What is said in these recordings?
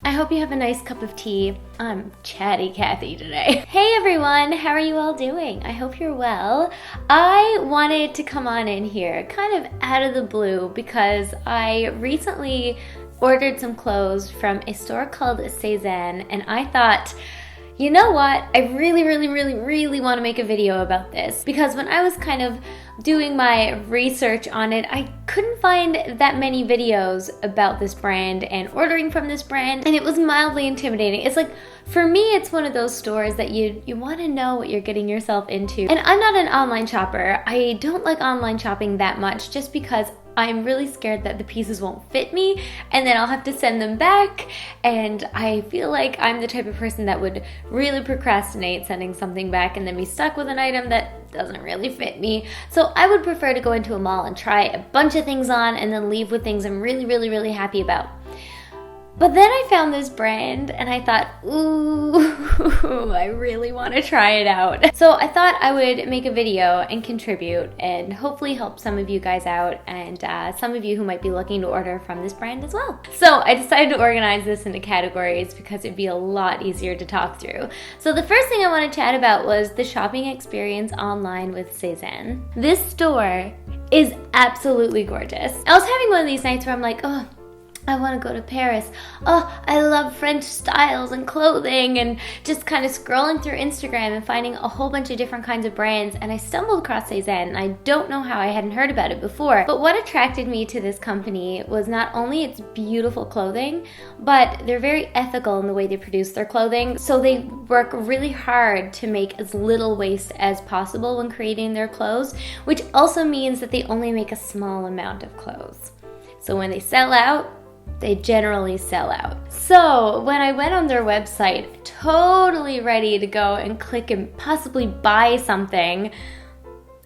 I hope you have a nice cup of tea. I'm Chatty Cathy today. Hey everyone, how are you all doing? I hope you're well. I wanted to come on in here kind of out of the blue because I recently ordered some clothes from a store called Sézane, and I thought, you know what? I really want to make a video about this because when I was kind of doing my research on it, I couldn't find that many videos about this brand and ordering from this brand, and it was mildly intimidating. It's like, for me, it's one of those stores that you want to know what you're getting yourself into. And I'm not an online shopper. I don't like online shopping that much just because I'm really scared that the pieces won't fit me and then I'll have to send them back, and I feel like I'm the type of person that would really procrastinate sending something back and then be stuck with an item that doesn't really fit me. So I would prefer to go into a mall and try a bunch of things on and then leave with things I'm really happy about. But then I found this brand and I thought, ooh, I really want to try it out. So I thought I would make a video and contribute and hopefully help some of you guys out and some of you who might be looking to order from this brand as well. So I decided to organize this into categories because it'd be a lot easier to talk through. So the first thing I want to chat about was the shopping experience online with Sézane. This store is absolutely gorgeous. I was having one of these nights where I'm like, oh, I want to go to Paris. Oh, I love French styles and clothing, and just kind of scrolling through Instagram and finding a whole bunch of different kinds of brands, and I stumbled across Sézane, and I don't know how I hadn't heard about it before. But what attracted me to this company was not only its beautiful clothing, but they're very ethical in the way they produce their clothing. So they work really hard to make as little waste as possible when creating their clothes, which also means that they only make a small amount of clothes. So when they sell out, they generally sell out. So when I went on their website, totally ready to go and click and possibly buy something,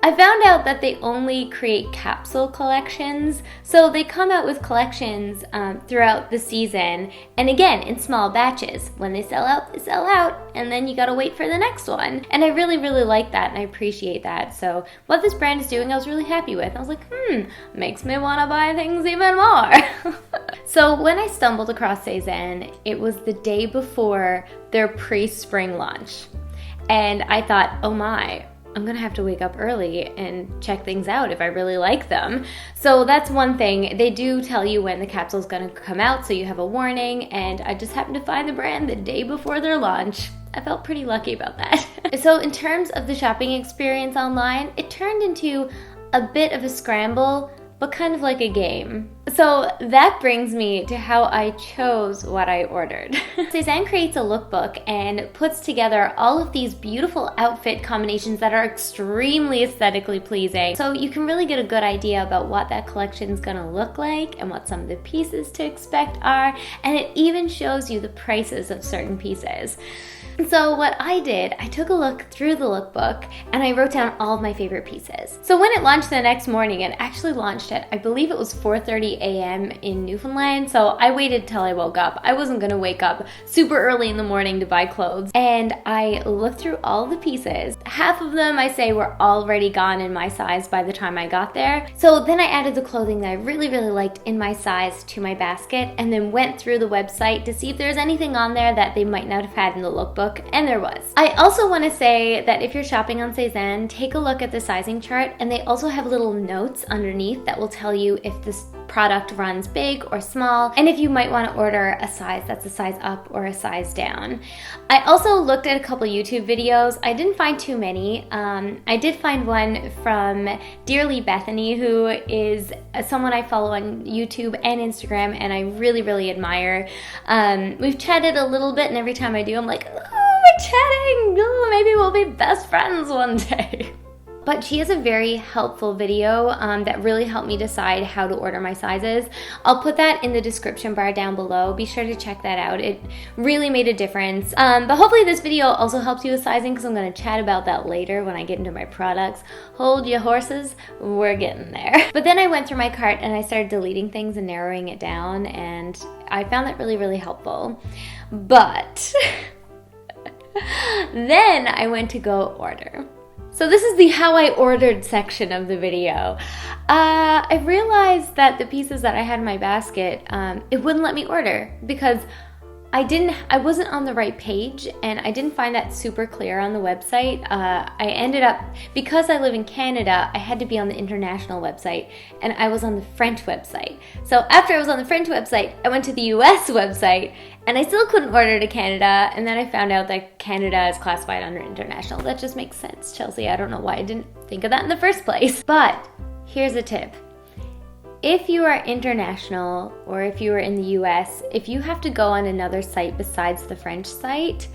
I found out that they only create capsule collections. So they come out with collections throughout the season, and again, in small batches. When they sell out, and then you gotta wait for the next one. And I really like that, and I appreciate that. So what this brand is doing, I was really happy with. I was like, makes me wanna buy things even more. So when I stumbled across Sézane, it was the day before their pre-spring launch. And I thought, oh my, I'm gonna have to wake up early and check things out if I really like them. So that's one thing. They do tell you when the capsule's gonna come out, so you have a warning, and I just happened to find the brand the day before their launch. I felt pretty lucky about that. So in terms of the shopping experience online, it turned into a bit of a scramble, but kind of like a game. So that brings me to how I chose what I ordered. Sézane creates a lookbook and puts together all of these beautiful outfit combinations that are extremely aesthetically pleasing. So you can really get a good idea about what that collection is gonna look like and what some of the pieces to expect are, and it even shows you the prices of certain pieces. So what I did, I took a look through the lookbook and I wrote down all of my favorite pieces. So when it launched the next morning, it actually launched at, I believe it was 4:30 a.m. in Newfoundland, so I waited till I woke up. I wasn't gonna wake up super early in the morning to buy clothes. And I looked through all the pieces. Half of them, I say, were already gone in my size by the time I got there. So then I added the clothing that I really liked in my size to my basket, and then went through the website to see if there's anything on there that they might not have had in the lookbook. And there was. I also want to say that if you're shopping on Sézane, take a look at the sizing chart, and they also have little notes underneath that will tell you if this product runs big or small, and if you might want to order a size that's a size up or a size down. I also looked at a couple YouTube videos. I didn't find too many. I did find one from Dearly Bethany, who is someone I follow on YouTube and Instagram, and I really admire. We've chatted a little bit, and every time I do, I'm like, we're chatting. Oh, maybe we'll be best friends one day. But she has a very helpful video that really helped me decide how to order my sizes. I'll put that in the description bar down below. Be sure to check that out. It really made a difference. But hopefully this video also helps you with sizing, because I'm going to chat about that later when I get into my products. Hold your horses, we're getting there. But then I went through my cart and I started deleting things and narrowing it down, and I found that really helpful. But then I went to go order. So this is the how I ordered section of the video. I realized that the pieces that I had in my basket, it wouldn't let me order because I wasn't on the right page, and I didn't find that super clear on the website. I ended up, because I live in Canada, I had to be on the international website, and I was on the French website. So after I was on the French website, I went to the US website, and I still couldn't order to Canada, and then I found out that Canada is classified under international. That just makes sense, Chelsea. I don't know why I didn't think of that in the first place. But here's a tip. If you are international, or if you are in the US, if you have to go on another site besides the French site,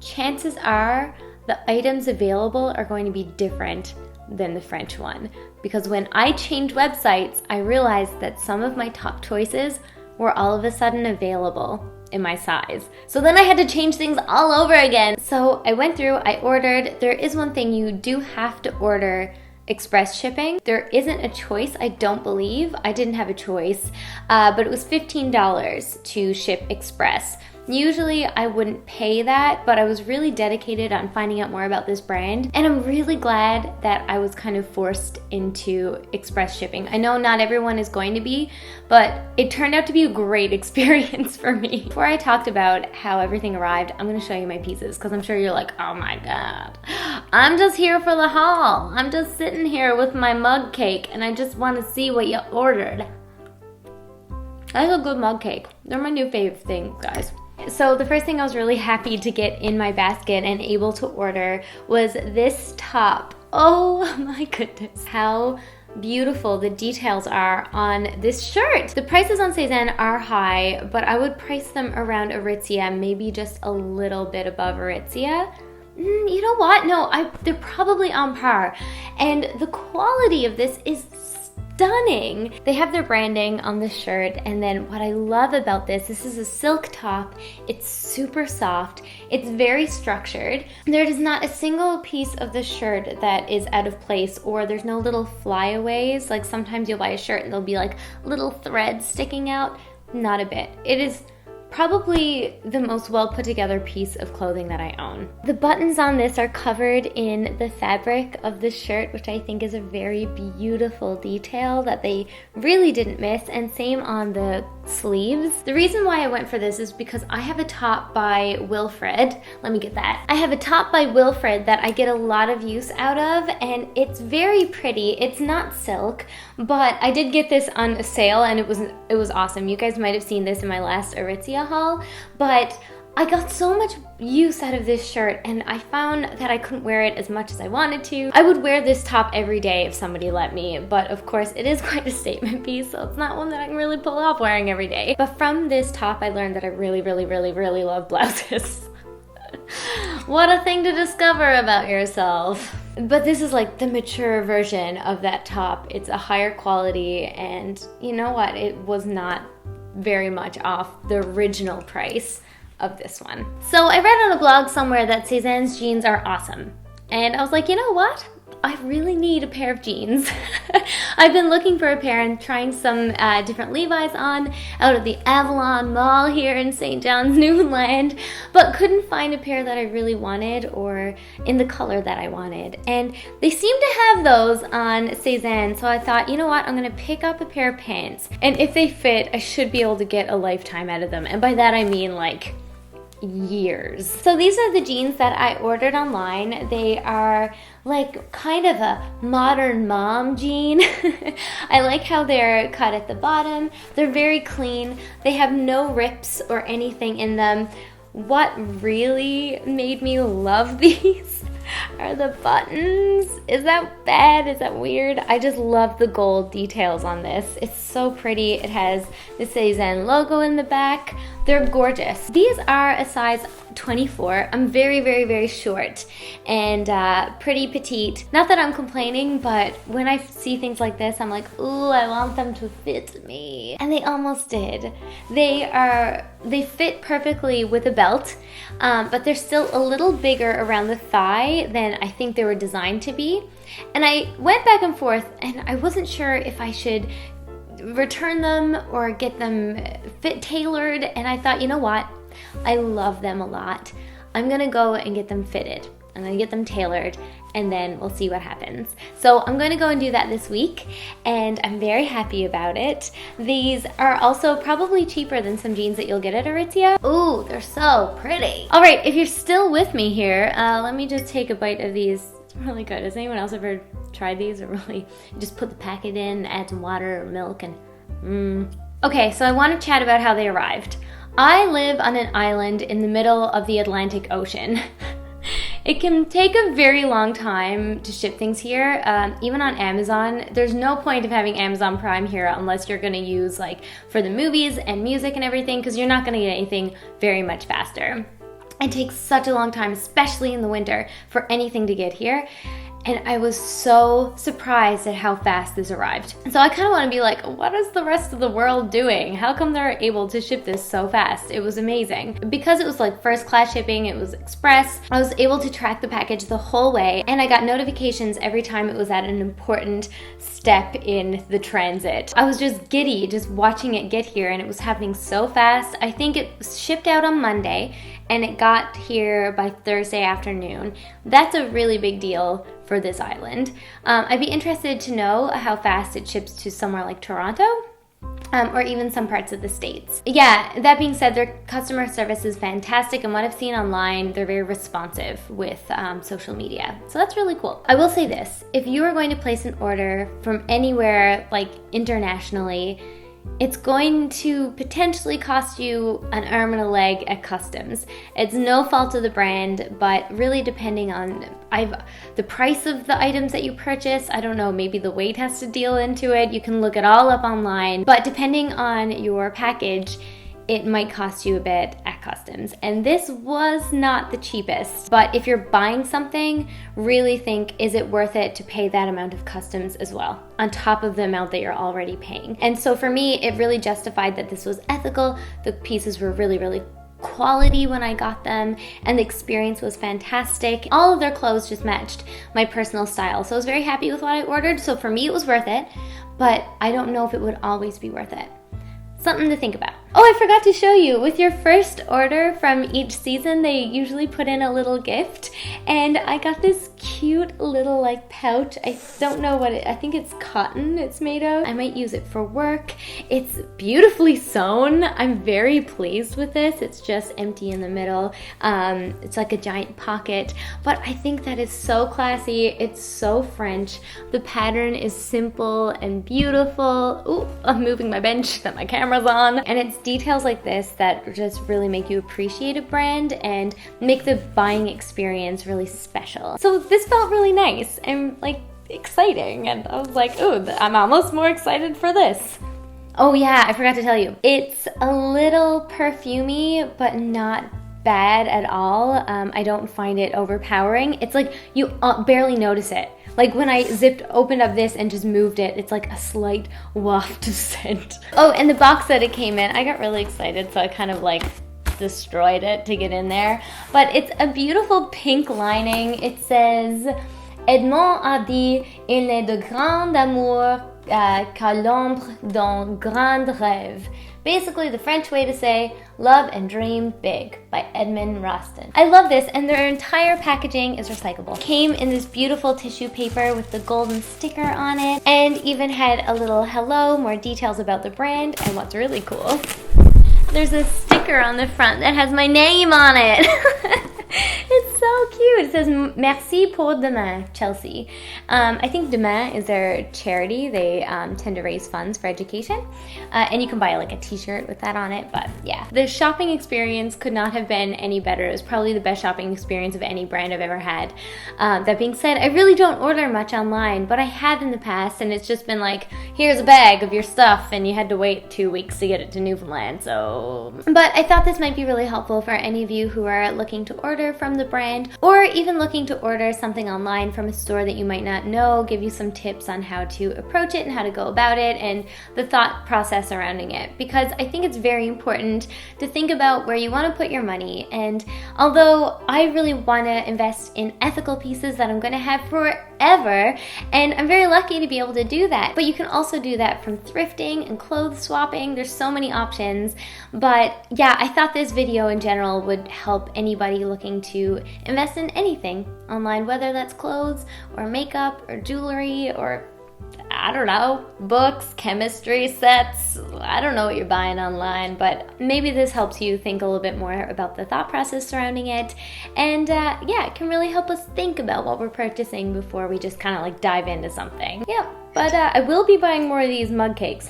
chances are the items available are going to be different than the French one. Because when I changed websites, I realized that some of my top choices were all of a sudden available in my size. So then I had to change things all over again. So I went through, I ordered. There is one thing, you do have to order express shipping. There isn't a choice, I don't believe. I didn't have a choice, but it was $15 to ship express. Usually I wouldn't pay that, but I was really dedicated on finding out more about this brand, and I'm really glad that I was kind of forced into express shipping. I know not everyone is going to be, but it turned out to be a great experience for me. Before I talked about how everything arrived, I'm gonna show you my pieces, because I'm sure you're like, oh my god, I'm just here for the haul. I'm just sitting here with my mug cake, and I just want to see what you ordered. That's a good mug cake. They're my new favorite thing, guys. So the first thing I was really happy to get in my basket and able to order was this top. Oh my goodness, how beautiful the details are on this shirt. The prices on Sézane are high, but I would price them around Aritzia, maybe just a little bit above Aritzia. You know what? No, they're probably on par. And the quality of this is stunning. They have their branding on the shirt, and then what I love about this is a silk top. It's super soft. It's very structured. There is not a single piece of the shirt that is out of place, or there's no little flyaways. Like sometimes you'll buy a shirt and there'll be like little threads sticking out. Not a bit. It is probably the most well put together piece of clothing that I own. The buttons on this are covered in the fabric of the shirt, which I think is a very beautiful detail that they really didn't miss, and same on the sleeves. The reason why I went for this is because I have a top by Wilfred. Let me get that. I have a top by Wilfred that I get a lot of use out of, and it's very pretty. It's not silk, but I did get this on a sale, and it was awesome. You guys might have seen this in my last Aritzia haul, but I got so much use out of this shirt, and I found that I couldn't wear it as much as I wanted to. I would wear this top every day if somebody let me, but of course it is quite a statement piece, so it's not one that I can really pull off wearing every day. But from this top, I learned that I really, really, really, really love blouses. What a thing to discover about yourself. But this is like the mature version of that top. It's a higher quality, and you know what? It was not very much off the original price of this one. So I read on a blog somewhere that Sézane's jeans are awesome. And I was like, you know what? I really need a pair of jeans. I've been looking for a pair and trying some different Levi's on out at the Avalon Mall here in St. John's, Newfoundland, but couldn't find a pair that I really wanted or in the color that I wanted. And they seem to have those on Sézane, so I thought, you know what, I'm gonna pick up a pair of pants. And if they fit, I should be able to get a lifetime out of them. And by that I mean like years. So these are the jeans that I ordered online. They are like kind of a modern mom jean. I like how they're cut at the bottom. They're very clean. They have no rips or anything in them. What really made me love these are the buttons. Is that bad? Is that weird? I just love the gold details on this. It's so pretty. It has the Sézane logo in the back. They're gorgeous. These are a size 24. I'm very, very, very short and pretty petite. Not that I'm complaining, but when I see things like this, I'm like, ooh, I want them to fit me. And they almost did. They fit perfectly with a belt, but they're still a little bigger around the thigh than I think they were designed to be. And I went back and forth, and I wasn't sure if I should return them or get them fit tailored, and I thought, you know what? I love them a lot. I'm gonna go and get them fitted. I'm gonna get them tailored, and then we'll see what happens. So I'm going to go and do that this week, and I'm very happy about it. These are also probably cheaper than some jeans that you'll get at Aritzia. Ooh, they're so pretty. All right, if you're still with me here, let me just take a bite of these. It's really good. Has anyone else ever tried these? Or really, you just put the packet in, add some water or milk, and Okay, so I want to chat about how they arrived. I live on an island in the middle of the Atlantic Ocean. It can take a very long time to ship things here, even on Amazon. There's no point of having Amazon Prime here unless you're gonna use like for the movies and music and everything, because you're not gonna get anything very much faster. It takes such a long time, especially in the winter, for anything to get here. And I was so surprised at how fast this arrived. So I kind of want to be like, what is the rest of the world doing? How come they're able to ship this so fast? It was amazing. Because it was like first class shipping, it was express, I was able to track the package the whole way, and I got notifications every time it was at an important step in the transit. I was just giddy just watching it get here, and it was happening so fast. I think it was shipped out on Monday, and it got here by Thursday afternoon. That's a really big deal for this island. I'd be interested to know how fast it ships to somewhere like Toronto, or even some parts of the States. Yeah, that being said, their customer service is fantastic, and what I've seen online, they're very responsive with social media. So that's really cool. I will say this, if you are going to place an order from anywhere, like internationally, it's going to potentially cost you an arm and a leg at customs. It's no fault of the brand, but really depending on the price of the items that you purchase, I don't know, maybe the weight has to deal into it. You can look it all up online, but depending on your package, it might cost you a bit at customs. And this was not the cheapest, but if you're buying something, really think, is it worth it to pay that amount of customs as well, on top of the amount that you're already paying? And so for me, it really justified that this was ethical. The pieces were really, really quality when I got them, and the experience was fantastic. All of their clothes just matched my personal style, so I was very happy with what I ordered. So for me, it was worth it, but I don't know if it would always be worth it. Something to think about. Oh, I forgot to show you, with your first order from each season, they usually put in a little gift, and I got this cute little like pouch. I don't know what I think it's cotton it's made of. I might use it for work. It's beautifully sewn. I'm very pleased with this. It's just empty in the middle. It's like a giant pocket, but I think that is so classy. It's so French. The pattern is simple and beautiful. Ooh, I'm moving my bench that my camera's on, and it's details like this that just really make you appreciate a brand and make the buying experience really special. So this felt really nice and like exciting, and I was like, ooh, I'm almost more excited for this. Oh yeah, I forgot to tell you, it's a little perfumey, but not bad at all. I don't find it overpowering. It's like you barely notice it. Like when I opened up this and just moved it, it's like a slight waft of scent. Oh, and the box that it came in, I got really excited, so I kind of like destroyed it to get in there. But it's a beautiful pink lining. It says, Edmond a dit, il n'est de grand amour qu'à l'ombre d'un grand rêve. Basically, the French way to say love and dream big by Edmond Rostand. I love this, and their entire packaging is recyclable. Came in this beautiful tissue paper with the golden sticker on it, and even had a little hello, more details about the brand. And what's really cool, there's a sticker on the front that has my name on it. It's so cute. It says, Merci pour demain, Chelsi. I think Demain is their charity. They tend to raise funds for education. And you can buy like a t-shirt with that on it. But yeah, the shopping experience could not have been any better. It was probably the best shopping experience of any brand I've ever had. That being said, I really don't order much online, but I have in the past, and it's just been like, here's a bag of your stuff, and you had to wait 2 weeks to get it to Newfoundland. So, but I thought this might be really helpful for any of you who are looking to order from the brand, or even looking to order something online from a store that you might not know, give you some tips on how to approach it and how to go about it and the thought process surrounding it. Because I think it's very important to think about where you want to put your money. And although I really want to invest in ethical pieces that I'm going to have forever, and I'm very lucky to be able to do that, but you can also do that from thrifting and clothes swapping. There's so many options. But yeah, I thought this video in general would help anybody looking to invest in anything online, whether that's clothes or makeup or jewelry or, I don't know, books, chemistry sets. I don't know what you're buying online, but maybe this helps you think a little bit more about the thought process surrounding it. And yeah, it can really help us think about what we're purchasing before we just kind of like dive into something. Yeah, but I will be buying more of these mug cakes.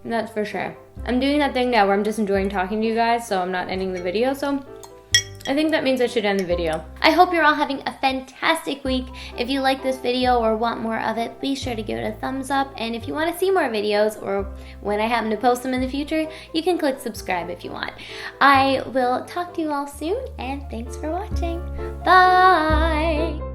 That's for sure. I'm doing that thing now where I'm just enjoying talking to you guys, so I'm not ending the video, so I think that means I should end the video. I hope you're all having a fantastic week. If you like this video or want more of it, be sure to give it a thumbs up. And if you want to see more videos, or when I happen to post them in the future, you can click subscribe if you want. I will talk to you all soon, and thanks for watching. Bye!